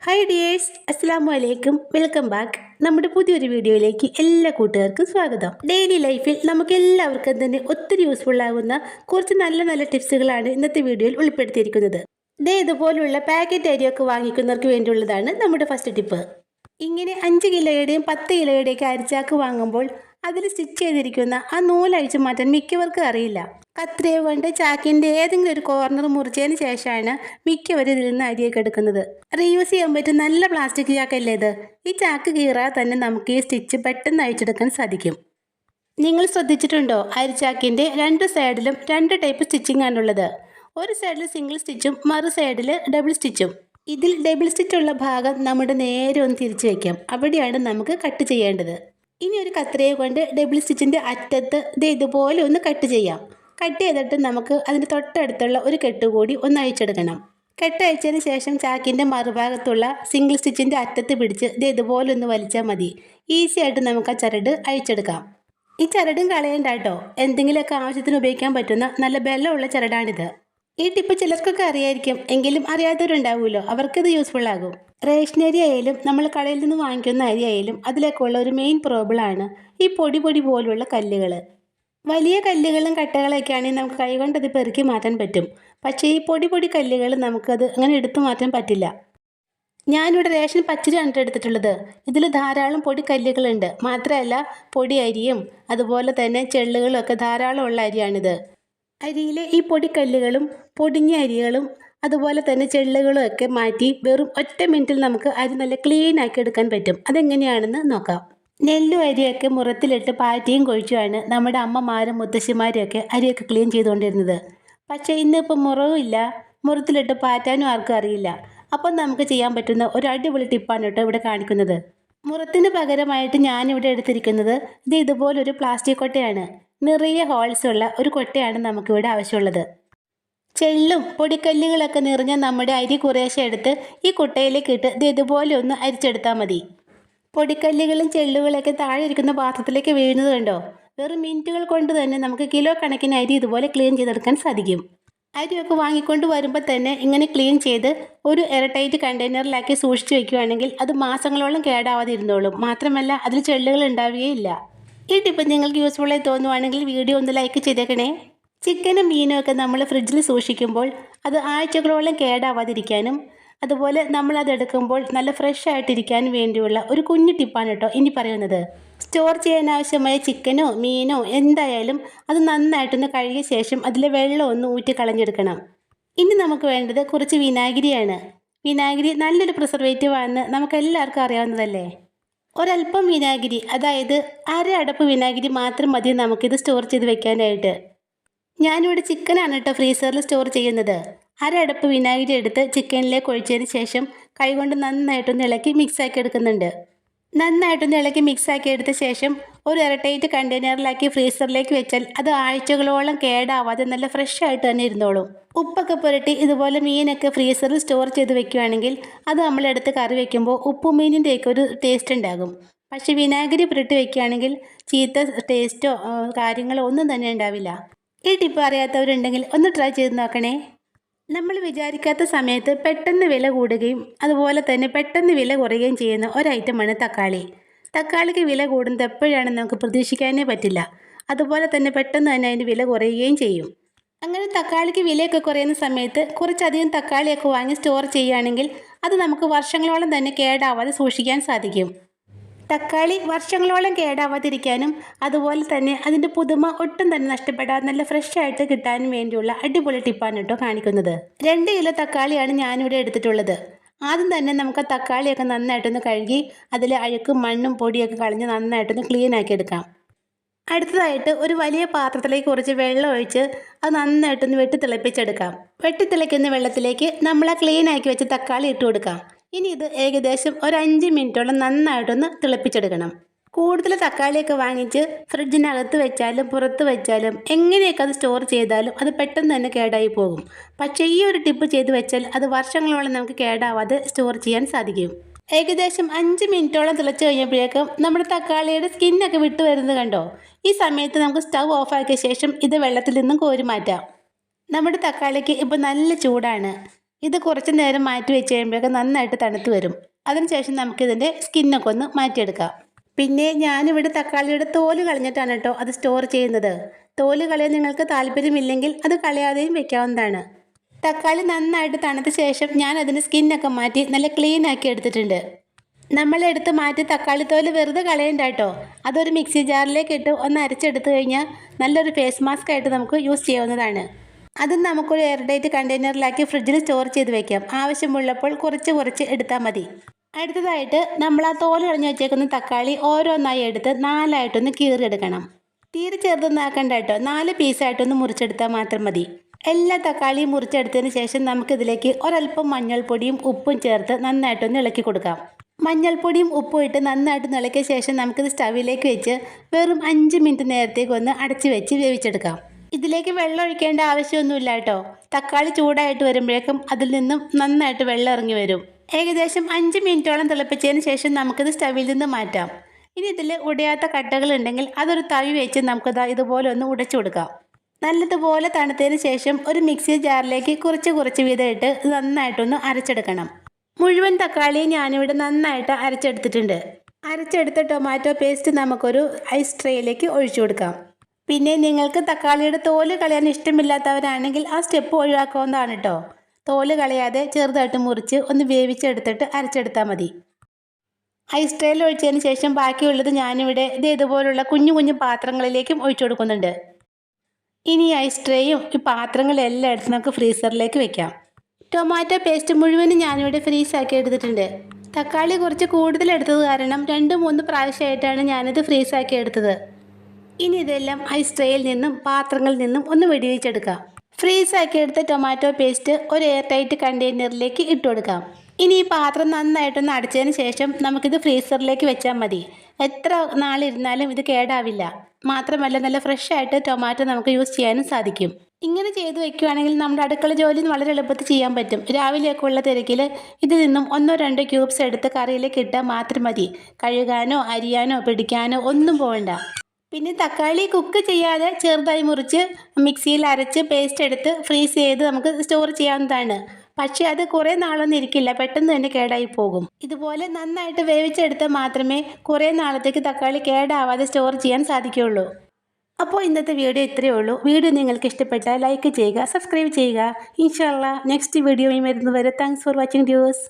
Hi dears, അസ്സലാമു അലൈക്കും. Welcome back. നമ്മുടെ പുതിയൊരു വീഡിയോയിലേക്ക് എല്ലാ കൂട്ടുകാർക്കും സ്വാഗതം. ഡെയിലി ലൈഫിൽ നമുക്ക് എല്ലാവർക്കും തന്നെ ഒത്തിരി യൂസ്ഫുൾ ആകുന്ന കുറച്ച് നല്ല നല്ല ടിപ്സുകളാണ് ഇന്നത്തെ വീഡിയോയിൽ ഉൾപ്പെടുത്തിയിരിക്കുന്നത്. ഇതുപോലുള്ള പാക്കറ്റ് അരിയൊക്കെ വാങ്ങിക്കുന്നവർക്ക് വേണ്ടിയുള്ളതാണ് നമ്മുടെ ഫസ്റ്റ് ടിപ്പ്. ഇങ്ങനെ 5 കിലോയുടെയും 10 കിലോയുടെയൊക്കെ അരിച്ചാക്ക് വാങ്ങുമ്പോൾ അതിൽ സ്റ്റിച്ച് ചെയ്തിരിക്കുന്ന ആ നൂലഴിച്ചു മാറ്റാൻ മിക്കവർക്കും അറിയില്ല. കത്രിക കൊണ്ട് ചാക്കിൻ്റെ ഏതെങ്കിലും ഒരു കോർണർ മുറിച്ചതിന് ശേഷമാണ് മിക്കവരും ഇതിൽ നിന്ന് അരിയൊക്കെ എടുക്കുന്നത്. റീയൂസ് ചെയ്യാൻ പറ്റും നല്ല പ്ലാസ്റ്റിക് ചാക്കല്ലേ ഇത്. ഈ ചാക്ക് കീറാതെ തന്നെ നമുക്ക് ഈ സ്റ്റിച്ച് പെട്ടെന്ന് അഴിച്ചെടുക്കാൻ സാധിക്കും. നിങ്ങൾ ശ്രദ്ധിച്ചിട്ടുണ്ടോ, അരിച്ചാക്കിൻ്റെ രണ്ട് സൈഡിലും 2 ടൈപ്പ് സ്റ്റിച്ചിങ് ആണുള്ളത്. ഒരു സൈഡിൽ സിംഗിൾ സ്റ്റിച്ചും മറു സൈഡിൽ ഡബിൾ സ്റ്റിച്ചും. ഇതിൽ ഡബിൾ സ്റ്റിച്ചുള്ള ഭാഗം നമ്മുടെ നേരെ ഒന്ന് തിരിച്ചു വയ്ക്കാം. അവിടെയാണ് നമുക്ക് കട്ട് ചെയ്യേണ്ടത്. ഇനി ഒരു കത്രിക കൊണ്ട് ഡബിൾ സ്റ്റിച്ചിൻ്റെ അറ്റത്ത് ഇതുപോലെ ഒന്ന് കട്ട് ചെയ്യാം. കട്ട് ചെയ്തിട്ട് നമുക്ക് അതിൻ്റെ തൊട്ടടുത്തുള്ള ഒരു കെട്ട് കൂടി ഒന്ന് അഴിച്ചെടുക്കണം. കെട്ട് അഴിച്ചതിന് ശേഷം ചാക്കിൻ്റെ മറുഭാഗത്തുള്ള സിംഗിൾ സ്റ്റിച്ചിൻ്റെ അറ്റത്ത് പിടിച്ച് ഇതുപോലെ ഒന്ന് വലിച്ചാൽ മതി. ഈസി ആയിട്ട് നമുക്ക് ആ ചരട് അഴിച്ചെടുക്കാം. ഈ ചരടും കളയണ്ട കേട്ടോ, എന്തെങ്കിലുമൊക്കെ ആവശ്യത്തിന് ഉപയോഗിക്കാൻ പറ്റുന്ന നല്ല ബലമുള്ള ചരടാണിത്. ഈ ടിപ്പ് ചിലർക്കൊക്കെ അറിയായിരിക്കും, എങ്കിലും അറിയാത്തവരുണ്ടാവുമല്ലോ, അവർക്കിത് യൂസ്ഫുൾ ആകും. റേഷനരി ആയാലും നമ്മൾ കടയിൽ നിന്ന് വാങ്ങിക്കുന്ന അരി ആയാലും അതിലേക്കുള്ള ഒരു മെയിൻ പ്രോബ്ലമാണ് ഈ പൊടി പോലുള്ള കല്ലുകൾ. വലിയ കല്ലുകളും കട്ടകളൊക്കെ ആണെങ്കിൽ നമുക്ക് കൈകൊണ്ട് അത് പെറുക്കി മാറ്റാൻ പറ്റും. പക്ഷേ ഈ പൊടി കല്ലുകൾ നമുക്കത് അങ്ങനെ എടുത്തു മാറ്റാൻ പറ്റില്ല. ഞാനിവിടെ റേഷൻ പച്ചരിയാണ് എടുത്തിട്ടുള്ളത്. ഇതിൽ ധാരാളം പൊടി കല്ലുകളുണ്ട്. മാത്രമല്ല പൊടി അരിയും അതുപോലെ തന്നെ ചെള്ളുകളും ഒക്കെ ധാരാളം ഉള്ള അരിയാണിത്. അരിയിലെ ഈ പൊടിക്കല്ലുകളും പൊടിഞ്ഞ അരികളും അതുപോലെ തന്നെ ചെള്ളുകളും ഒക്കെ മാറ്റി വെറും 1 മിനിറ്റിൽ നമുക്ക് അരി നല്ല ക്ലീൻ ആക്കി എടുക്കാൻ പറ്റും. അതെങ്ങനെയാണെന്ന് നോക്കാം. നെല്ലും അരിയൊക്കെ മുറത്തിലിട്ട് പാറ്റിയും കൊഴിച്ചുമാണ് നമ്മുടെ അമ്മമാരും മുത്തശ്ശിമാരും ഒക്കെ അരിയൊക്കെ ക്ലീൻ ചെയ്തുകൊണ്ടിരുന്നത്. പക്ഷേ ഇന്നിപ്പോൾ മുറവുമില്ല, മുറത്തിലിട്ട് പാറ്റാനും ആർക്കും അറിയില്ല. അപ്പം നമുക്ക് ചെയ്യാൻ പറ്റുന്ന ഒരു അടിപൊളി ടിപ്പാണ് കേട്ടോ ഇവിടെ കാണിക്കുന്നത്. മുറത്തിന് പകരമായിട്ട് ഞാനിവിടെ എടുത്തിരിക്കുന്നത് ഇതുപോലൊരു പ്ലാസ്റ്റിക് കൊട്ടയാണ്. നിറയെ ഹോൾസ് ഉള്ള ഒരു കൊട്ടയാണ് നമുക്കിവിടെ ആവശ്യമുള്ളത്. ചെള്ളും പൊടിക്കല്ലുകളൊക്കെ നിറഞ്ഞ നമ്മുടെ അരി കുറേശ്ശെ എടുത്ത് ഈ കുട്ടയിലേക്ക് ഇട്ട് ഇതുപോലെ ഒന്ന് അരിച്ചെടുത്താൽ മതി. പൊടിക്കല്ലുകളും ചെള്ളുകളൊക്കെ താഴെ ഇരിക്കുന്ന പാത്രത്തിലേക്ക് വീഴുന്നത് കണ്ടോ? വെറും മിനിറ്റുകൾ കൊണ്ട് തന്നെ നമുക്ക് കിലോ കണക്കിന് അരി ഇതുപോലെ ക്ലീൻ ചെയ്തെടുക്കാൻ സാധിക്കും. അരിയൊക്കെ വാങ്ങിക്കൊണ്ട് വരുമ്പോൾ തന്നെ ഇങ്ങനെ ക്ലീൻ ചെയ്ത് ഒരു എയർടൈറ്റ് കണ്ടെയ്നറിലാക്കി സൂക്ഷിച്ചു വയ്ക്കുകയാണെങ്കിൽ അത് മാസങ്ങളോളം കേടാവാതെ ഇരുന്നോളും. മാത്രമല്ല അതിൽ ചെള്ളുകൾ ഉണ്ടാവുകയില്ല. ഈ ടിപ്പ് നിങ്ങൾക്ക് യൂസ്ഫുള്ളായി തോന്നുവാണെങ്കിൽ വീഡിയോ ഒന്ന് ലൈക്ക് ചെയ്തേക്കണേ. ചിക്കനും മീനും ഒക്കെ നമ്മൾ ഫ്രിഡ്ജിൽ സൂക്ഷിക്കുമ്പോൾ അത് ആഴ്ചകളോളം കേടാവാതിരിക്കാനും അതുപോലെ നമ്മളത് എടുക്കുമ്പോൾ നല്ല ഫ്രഷ് ആയിട്ടിരിക്കാനും വേണ്ടിയുള്ള ഒരു കുഞ്ഞു ടിപ്പാണ് കേട്ടോ ഇനി പറയുന്നത്. സ്റ്റോർ ചെയ്യാൻ ആവശ്യമായ ചിക്കനോ മീനോ എന്തായാലും അത് നന്നായിട്ടൊന്ന് കഴുകിയ ശേഷം അതിലെ വെള്ളം ഒന്ന് ഊറ്റി കളഞ്ഞെടുക്കണം. ഇനി നമുക്ക് വേണ്ടത് കുറച്ച് വിനാഗിരിയാണ്. വിനാഗിരി നല്ലൊരു പ്രിസർവേറ്റീവ് ആണെന്ന് നമുക്ക് എല്ലാവർക്കും അറിയാവുന്നതല്ലേ. ഒരല്പം വിനാഗിരി, അതായത് 1/2 അടപ്പ് വിനാഗിരി മാത്രം മതി നമുക്കിത് സ്റ്റോർ ചെയ്ത് വെക്കാനായിട്ട്. ഞാനിവിടെ ചിക്കനാണ് കേട്ടോ ഫ്രീസറിൽ സ്റ്റോർ ചെയ്യുന്നത്. 1/2 അടപ്പ് വിനാഗിരി എടുത്ത് ചിക്കനിലേക്ക് ഒഴിച്ചതിന് ശേഷം കൈകൊണ്ട് നന്നായിട്ടൊന്ന് ഇളക്കി മിക്സാക്കി എടുക്കുന്നുണ്ട്. നന്നായിട്ടൊന്ന് ഇളക്കി മിക്സാക്കി എടുത്ത ശേഷം ഒരു എയർടൈറ്റ് കണ്ടെയ്നറിലാക്കി ഫ്രീസറിലേക്ക് വെച്ചാൽ അത് ആഴ്ചകളോളം കേടാവാതെ നല്ല ഫ്രഷ് ആയിട്ട് തന്നെ ഇരുന്നോളും. ഉപ്പൊക്കെ പുരട്ടി ഇതുപോലെ മീനൊക്കെ ഫ്രീസറിൽ സ്റ്റോർ ചെയ്ത് വെക്കുകയാണെങ്കിൽ അത് നമ്മളെടുത്ത് കറി വെക്കുമ്പോൾ ഉപ്പും മീനിൻ്റെയൊക്കെ ഒരു ടേസ്റ്റ് ഉണ്ടാകും. പക്ഷേ വിനാഗിരി പുരട്ടി വെക്കുകയാണെങ്കിൽ ചീത്ത ടേസ്റ്റോ കാര്യങ്ങളോ ഒന്നും തന്നെ ഉണ്ടാവില്ല. ഈ ടിപ്പ് അറിയാത്തവരുണ്ടെങ്കിൽ ഒന്ന് ട്രൈ ചെയ്ത് നോക്കണേ. നമ്മൾ വിചാരിക്കാത്ത സമയത്ത് പെട്ടെന്ന് വില കൂടുകയും അതുപോലെ തന്നെ പെട്ടെന്ന് വില കുറയുകയും ചെയ്യുന്ന ഒരൈറ്റമാണ് തക്കാളി. തക്കാളിക്ക് വില കൂടുന്നത് എപ്പോഴാണെന്ന് നമുക്ക് പ്രതീക്ഷിക്കാനേ പറ്റില്ല. അതുപോലെ തന്നെ പെട്ടെന്ന് തന്നെ അതിൻ്റെ വില കുറയുകയും ചെയ്യും. അങ്ങനെ തക്കാളിക്ക് വിലയൊക്കെ കുറയുന്ന സമയത്ത് കുറച്ചധികം തക്കാളിയൊക്കെ വാങ്ങി സ്റ്റോർ ചെയ്യുകയാണെങ്കിൽ അത് നമുക്ക് വർഷങ്ങളോളം തന്നെ കേടാവാതെ സൂക്ഷിക്കാൻ സാധിക്കും. തക്കാളി വർഷങ്ങളോളം കേടാവാതിരിക്കാനും അതുപോലെ തന്നെ അതിൻ്റെ പുതുമ ഒട്ടും തന്നെ നഷ്ടപ്പെടാതെ നല്ല ഫ്രഷ് ആയിട്ട് കിട്ടാനും വേണ്ടിയുള്ള അടിപൊളി ടിപ്പാണ് കേട്ടോ കാണിക്കുന്നത്. 2 കിലോ തക്കാളിയാണ് ഞാനിവിടെ എടുത്തിട്ടുള്ളത്. ആദ്യം തന്നെ നമുക്ക് ആ തക്കാളിയൊക്കെ നന്നായിട്ടൊന്ന് കഴുകി അതിലെ അഴുക്കും മണ്ണും പൊടിയൊക്കെ കളഞ്ഞ് നന്നായിട്ടൊന്ന് ക്ലീൻ ആക്കി എടുക്കാം. അടുത്തതായിട്ട് ഒരു വലിയ പാത്രത്തിലേക്ക് കുറച്ച് വെള്ളം ഒഴിച്ച് അത് നന്നായിട്ടൊന്ന് വെട്ടിത്തിളപ്പിച്ചെടുക്കാം. വെട്ടിത്തിളയ്ക്കുന്ന വെള്ളത്തിലേക്ക് നമ്മൾ ആ ക്ലീൻ ആക്കി വെച്ച് തക്കാളി ഇട്ട് കൊടുക്കാം. ഇനി ഇത് ഏകദേശം ഒരു 5 മിനിറ്റോളം നന്നായിട്ടൊന്ന് തിളപ്പിച്ചെടുക്കണം. കൂടുതൽ തക്കാളിയൊക്കെ വാങ്ങിച്ച് ഫ്രിഡ്ജിനകത്ത് വെച്ചാലും പുറത്ത് വെച്ചാലും എങ്ങനെയൊക്കെ അത് സ്റ്റോർ ചെയ്താലും അത് പെട്ടെന്ന് തന്നെ കേടായി പോകും. പക്ഷേ ഈ ഒരു ടിപ്പ് ചെയ്ത് വെച്ചാൽ അത് വർഷങ്ങളോളം നമുക്ക് കേടാവാതെ സ്റ്റോർ ചെയ്യാൻ സാധിക്കും. ഏകദേശം 5 മിനിറ്റോളം തിളച്ച് കഴിഞ്ഞപ്പോഴേക്കും നമ്മുടെ തക്കാളിയുടെ സ്കിന്നൊക്കെ വിട്ടു വരുന്നത് കണ്ടോ? ഈ സമയത്ത് നമുക്ക് സ്റ്റൗ ഓഫാക്കിയ ശേഷം ഇത് വെള്ളത്തിൽ നിന്നും കോരി മാറ്റാം. നമ്മുടെ തക്കാളിക്ക് ഇപ്പോൾ നല്ല ചൂടാണ്. ഇത് കുറച്ച് നേരം മാറ്റി വെച്ച് കഴിയുമ്പോഴേക്കും നന്നായിട്ട് തണുത്ത് വരും. അതിനുശേഷം നമുക്കിതിൻ്റെ സ്കിന്നൊക്കെ ഒന്ന് മാറ്റിയെടുക്കാം. പിന്നെ ഞാനിവിടെ തക്കാളിയുടെ തോല് കളഞ്ഞിട്ടാണ് കേട്ടോ അത് സ്റ്റോർ ചെയ്യുന്നത്. തോല് കളയാൻ നിങ്ങൾക്ക് താല്പര്യമില്ലെങ്കിൽ അത് കളയാതെയും വെക്കാവുന്നതാണ്. തക്കാളി നന്നായിട്ട് തണുത്ത ശേഷം ഞാൻ അതിൻ്റെ സ്കിന്നൊക്കെ മാറ്റി നല്ല ക്ലീൻ ആക്കി എടുത്തിട്ടുണ്ട്. നമ്മളെടുത്ത് മാറ്റി തക്കാളി തോല് വെറുതെ കളയണ്ട കേട്ടോ. അതൊരു മിക്സി ജാറിലേക്ക് ഇട്ട് ഒന്ന് അരച്ചെടുത്ത് കഴിഞ്ഞാൽ നല്ലൊരു ഫേസ് മാസ്ക് ആയിട്ട് നമുക്ക് യൂസ് ചെയ്യാവുന്നതാണ്. അത് നമുക്കൊരു എയർ ടൈറ്റ് കണ്ടെയ്നറിലാക്കി ഫ്രിഡ്ജിൽ സ്റ്റോർ ചെയ്ത് വെക്കാം. ആവശ്യമുള്ളപ്പോൾ കുറച്ച് എടുത്താൽ മതി. അടുത്തതായിട്ട് നമ്മൾ ആ തോല് കളഞ്ഞ് വെച്ചേക്കുന്ന തക്കാളി ഓരോന്നായി എടുത്ത് 4 ആയിട്ടൊന്ന് കീറിയെടുക്കണം. തീരെ ചെറുതൊന്നാക്കണ്ട കേട്ടോ, 4 പീസായിട്ടൊന്ന് മുറിച്ചെടുത്താൽ മാത്രം മതി. എല്ലാ തക്കാളിയും മുറിച്ചെടുത്തതിന് ശേഷം നമുക്കിതിലേക്ക് ഒരല്പം മഞ്ഞൾപ്പൊടിയും ഉപ്പും ചേർത്ത് നന്നായിട്ടൊന്ന് ഇളക്കി കൊടുക്കാം. മഞ്ഞൾപ്പൊടിയും ഉപ്പും ഇട്ട് നന്നായിട്ട് ഇളക്കിയ ശേഷം നമുക്കിത് സ്റ്റവിലേക്ക് വെച്ച് വെറും 5 മിനിറ്റ് നേരത്തേക്ക് ഒന്ന് അടച്ച് വെച്ച് വേവിച്ചെടുക്കാം. ഇതിലേക്ക് വെള്ളം ഒഴിക്കേണ്ട ആവശ്യമൊന്നുമില്ല കേട്ടോ. തക്കാളി ചൂടായിട്ട് വരുമ്പോഴേക്കും അതിൽ നിന്നും നന്നായിട്ട് വെള്ളം ഇറങ്ങി വരും. ഏകദേശം 5 മിനിറ്റോളം തിളപ്പിച്ചതിന് ശേഷം നമുക്കിത് സ്റ്റവിൽ നിന്ന് മാറ്റാം. ഇനി ഇതിൽ ഉടയാത്ത കട്ടകളുണ്ടെങ്കിൽ അതൊരു തവി വെച്ച് നമുക്കത് ഇതുപോലെ ഒന്ന് ഉടച്ചു കൊടുക്കാം. നല്ലതുപോലെ തണുത്തതിന് ശേഷം ഒരു മിക്സി ജാറിലേക്ക് കുറച്ച് വീതം ഇട്ട് നന്നായിട്ടൊന്ന് അരച്ചെടുക്കണം. മുഴുവൻ തക്കാളിയും ഞാനിവിടെ നന്നായിട്ട് അരച്ചെടുത്തിട്ടുണ്ട്. അരച്ചെടുത്ത ടൊമാറ്റോ പേസ്റ്റ് നമുക്കൊരു ഐസ് ട്രേയിലേക്ക് ഒഴിച്ചു കൊടുക്കാം. പിന്നെ നിങ്ങൾക്ക് തക്കാളിയുടെ തോല് കളയാൻ ഇഷ്ടമില്ലാത്തവരാണെങ്കിൽ ആ സ്റ്റെപ്പ് ഒഴിവാക്കാവുന്നതാണ് കേട്ടോ. തോല് കളയാതെ ചെറുതായിട്ട് മുറിച്ച് ഒന്ന് വേവിച്ചെടുത്തിട്ട് അരച്ചെടുത്താൽ മതി. ഐസ് ട്രേയിൽ ഒഴിച്ചതിന് ശേഷം ബാക്കിയുള്ളത് ഞാനിവിടെ ഇതുപോലുള്ള കുഞ്ഞു പാത്രങ്ങളിലേക്കും ഒഴിച്ചു കൊടുക്കുന്നുണ്ട്. ഇനി ഐസ് ട്രേയും ഈ പാത്രങ്ങളെല്ലാം എടുത്ത് നമുക്ക് ഫ്രീസറിലേക്ക് വെക്കാം. ടൊമാറ്റോ പേസ്റ്റ് മുഴുവനും ഞാനിവിടെ ഫ്രീസാക്കി എടുത്തിട്ടുണ്ട്. തക്കാളി കുറച്ച് കൂടുതൽ എടുത്തത് കാരണം 2-3 പ്രാവശ്യമായിട്ടാണ് ഞാനിത് ഫ്രീസാക്കി എടുത്തത്. ഇനി ഇതെല്ലാം ഐസ് ട്രേയിൽ നിന്നും പാത്രങ്ങളിൽ നിന്നും ഒന്ന് വെടിവെച്ചെടുക്കാം. ഫ്രീസാക്കി എടുത്ത ടൊമാറ്റോ പേസ്റ്റ് ഒരു എയർ ടൈറ്റ് കണ്ടെയ്നറിലേക്ക് ഇട്ട് കൊടുക്കാം. ഇനി ഈ പാത്രം നന്നായിട്ടൊന്ന് അടച്ചതിന് ശേഷം നമുക്കിത് ഫ്രീസറിലേക്ക് വെച്ചാൽ മതി. എത്ര നാളിരുന്നാലും ഇത് കേടാവില്ല. മാത്രമല്ല നല്ല ഫ്രഷ് ആയിട്ട് ടൊമാറ്റോ നമുക്ക് യൂസ് ചെയ്യാനും സാധിക്കും. ഇങ്ങനെ ചെയ്ത് വെക്കുകയാണെങ്കിൽ നമ്മുടെ അടുക്കള ജോലി വളരെ എളുപ്പത്തിൽ ചെയ്യാൻ പറ്റും. രാവിലെയൊക്കെ ഉള്ള തിരക്കിൽ ഇതിൽ നിന്നും 1-2 ക്യൂബ്സ് എടുത്ത് കറിയിലേക്ക് ഇട്ടാൽ മാത്രം മതി. കഴുകാനോ അരിയാനോ പിടിക്കാനോ ഒന്നും പോകണ്ട. പിന്നെ തക്കാളി കുക്ക് ചെയ്യാതെ ചെറുതായി മുറിച്ച് മിക്സിയിൽ അരച്ച് പേസ്റ്റ് എടുത്ത് ഫ്രീസ് ചെയ്ത് നമുക്ക് സ്റ്റോർ ചെയ്യാവുന്നതാണ്. പക്ഷേ അത് കുറേ നാളൊന്നും ഇരിക്കില്ല, പെട്ടെന്ന് തന്നെ കേടായി പോകും. ഇതുപോലെ നന്നായിട്ട് വേവിച്ചെടുത്താൽ മാത്രമേ കുറേ നാളത്തേക്ക് തക്കാളി കേടാവാതെ സ്റ്റോർ ചെയ്യാൻ സാധിക്കുകയുള്ളൂ. അപ്പോൾ ഇന്നത്തെ വീഡിയോ ഇത്രയേ ഉള്ളൂ. വീഡിയോ നിങ്ങൾക്ക് ഇഷ്ടപ്പെട്ടാൽ ലൈക്ക് ചെയ്യുക, സബ്സ്ക്രൈബ് ചെയ്യുക. ഇൻഷാ അല്ലാഹ് നെക്സ്റ്റ് വീഡിയോയും വരുന്നവരെ താങ്ക്സ് ഫോർ വാച്ചിങ് വ്യൂവേഴ്സ്.